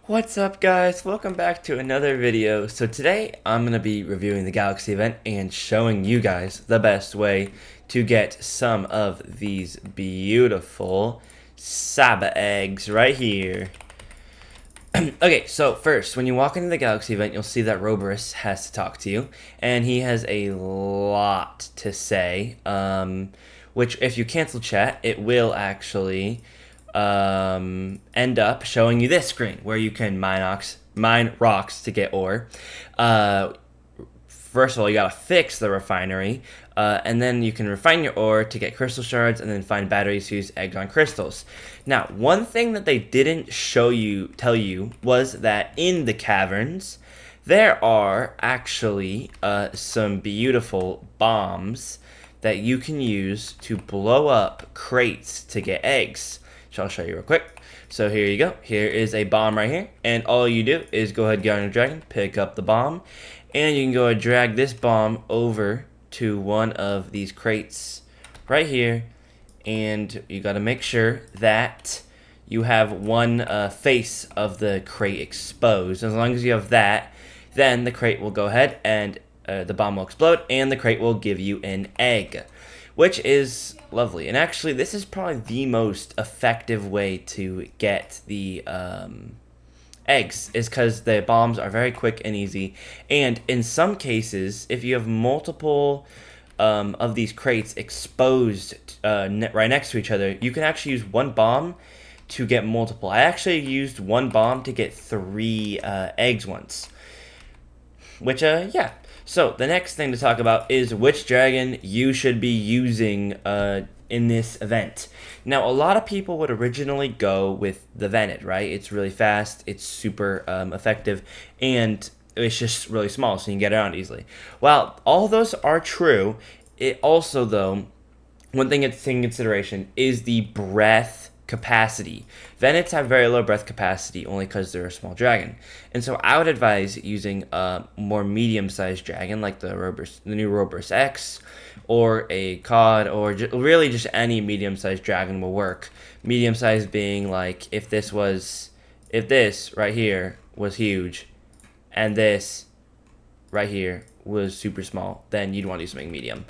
What's up, guys? Welcome back to another video. So today I'm going to be reviewing the Galaxy event and showing you guys the best way to get some of these beautiful Saba eggs right here. Okay, so first, when you walk into the Galaxy event, you'll see that ROBLOX has to talk to you, and he has a lot to say, which if you cancel chat, it will actually end up showing you this screen where you can mine rocks to get ore. First of all, you gotta fix the refinery, and then you can refine your ore to get crystal shards, and then find batteries to use eggs on crystals. Now, one thing that they didn't tell you, was that in the caverns, there are actually some beautiful bombs that you can use to blow up crates to get eggs. So I'll show you real quick. So here you go. Here is a bomb right here. And all you do is go ahead, get on your dragon, pick up the bomb. And you can go and drag this bomb over to one of these crates right here. And you got to make sure that you have one face of the crate exposed. As long as you have that, then the crate will go ahead and the bomb will explode. And the crate will give you an egg, which is lovely. And actually, this is probably the most effective way to get the eggs, is because the bombs are very quick and easy. And in some cases, if you have multiple of these crates exposed right next to each other, you can actually use one bomb to get multiple. I actually used one bomb to get 3 eggs once, which yeah. So the next thing to talk about is which dragon you should be using in this event. Now, a lot of people would originally go with the Vented, right? It's really fast, it's super effective, and it's just really small, so you can get around easily. While all those are true, it also, though, one thing to take in consideration is the breath capacity. Venets have very low breath capacity only because they're a small dragon. And so I would advise using a more medium-sized dragon like the new ROBLOX X, or a COD, or really just any medium-sized dragon will work. Medium-sized being like if this right here was huge and this right here was super small, then you'd want to do something medium.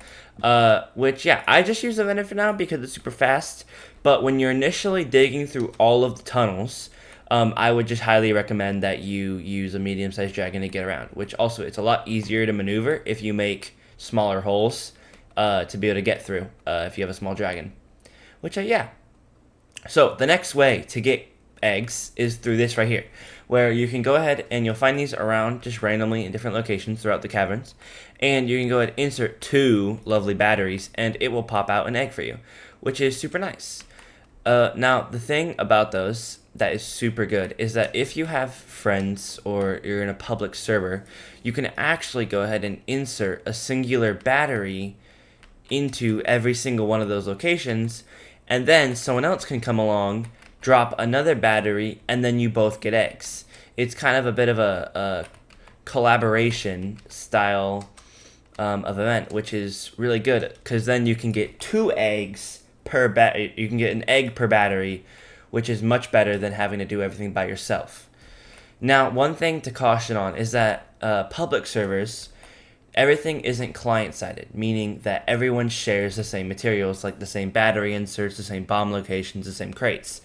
Which, yeah, I just use the Venet for now because it's super fast. But when you're initially digging through all of the tunnels, I would just highly recommend that you use a medium-sized dragon to get around. Which also, it's a lot easier to maneuver if you make smaller holes to be able to get through if you have a small dragon. Which, yeah. So the next way to get eggs is through this right here, where you can go ahead and you'll find these around just randomly in different locations throughout the caverns, and you can go ahead and insert 2 lovely batteries and it will pop out an egg for you, which is super nice. Now, the thing about those that is super good is that if you have friends or you're in a public server, you can actually go ahead and insert a singular battery into every single one of those locations, and then someone else can come along, drop another battery, and then you both get eggs. It's kind of a bit of a collaboration style of event, which is really good because then you can get 2 eggs per you can get an egg per battery, which is much better than having to do everything by yourself. Now, one thing to caution on is that public servers, everything isn't client-sided, meaning that everyone shares the same materials, like the same battery inserts, the same bomb locations, the same crates.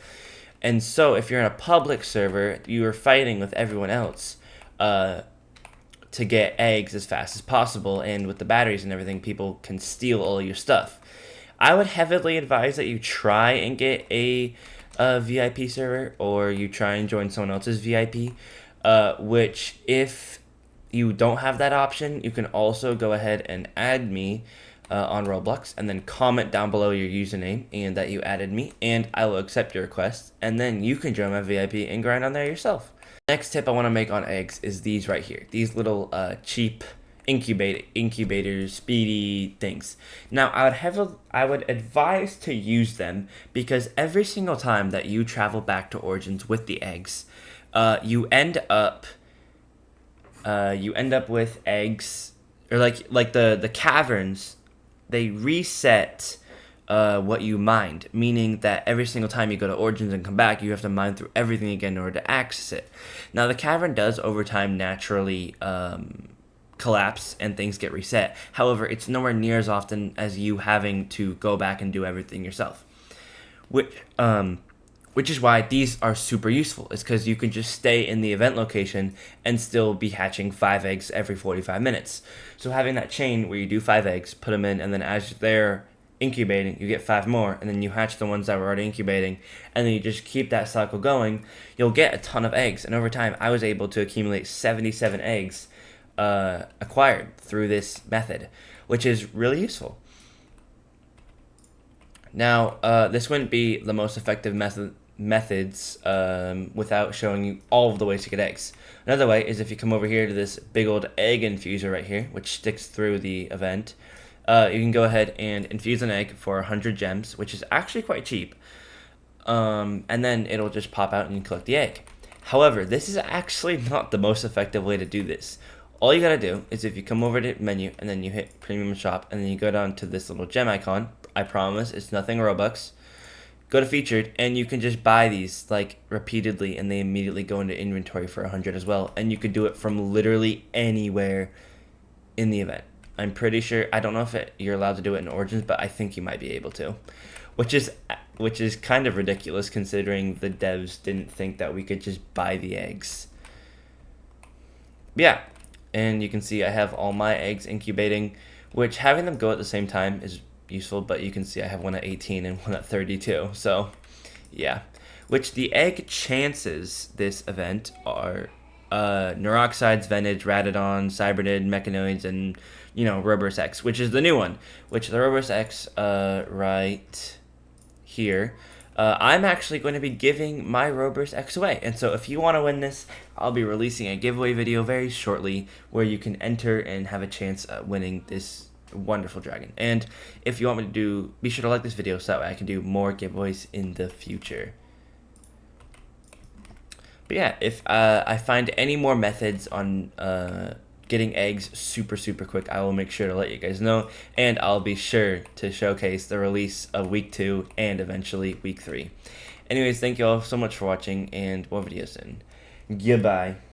And so if you're in a public server, you are fighting with everyone else to get eggs as fast as possible, and with the batteries and everything, people can steal all your stuff. I would heavily advise that you try and get a VIP server, or you try and join someone else's VIP, which if you don't have that option, you can also go ahead and add me on ROBLOX, and then comment down below your username and that you added me, and I will accept your request, and then you can join my VIP and grind on there yourself. Next tip I want to make on eggs is these right here. These little cheap incubators, speedy things. Now, I would advise to use them because every single time that you travel back to Origins with the eggs, you end up with eggs, or like the caverns, they reset what you mined, meaning that every single time you go to Origins and come back, you have to mine through everything again in order to access it. Now, the cavern does over time naturally collapse and things get reset. However, it's nowhere near as often as you having to go back and do everything yourself. Which is why these are super useful. It's because you can just stay in the event location and still be hatching 5 eggs every 45 minutes. So having that chain where you do 5 eggs, put them in, and then as they're incubating, you get 5 more, and then you hatch the ones that were already incubating, and then you just keep that cycle going, you'll get a ton of eggs. And over time, I was able to accumulate 77 eggs acquired through this method, which is really useful. Now, this wouldn't be the most effective methods without showing you all of the ways to get eggs. Another way is if you come over here to this big old egg infuser right here, which sticks through the event, you can go ahead and infuse an egg for 100 gems, which is actually quite cheap. And then it'll just pop out and you collect the egg. However, this is actually not the most effective way to do this. All you gotta do is if you come over to menu and then you hit premium shop and then you go down to this little gem icon, I promise it's nothing Robux, go to featured and you can just buy these like repeatedly and they immediately go into inventory for 100 as well, and you could do it from literally anywhere in the event. I'm pretty sure, I don't know if you're allowed to do it in Origins, but I think you might be able to, which is kind of ridiculous considering the devs didn't think that we could just buy the eggs. Yeah, and you can see I have all my eggs incubating, which having them go at the same time is useful, but you can see I have one at 18 and one at 32, so yeah. Which the egg chances this event are Neuroxides, Venage, Ratodon, Cybernid, Mechanoids, and Roberus X, which is the new one, which the Roberus X right here, I'm actually going to be giving my Roberus X away. And so if you want to win this, I'll be releasing a giveaway video very shortly where you can enter and have a chance at winning this wonderful dragon. And if you want me to do, be sure to like this video so that way I can do more giveaways in the future. But yeah, if I find any more methods on getting eggs super quick, I will make sure to let you guys know, and I'll be sure to showcase the release of week 2 and eventually week 3. Anyways, thank you all so much for watching, and more videos soon. Goodbye.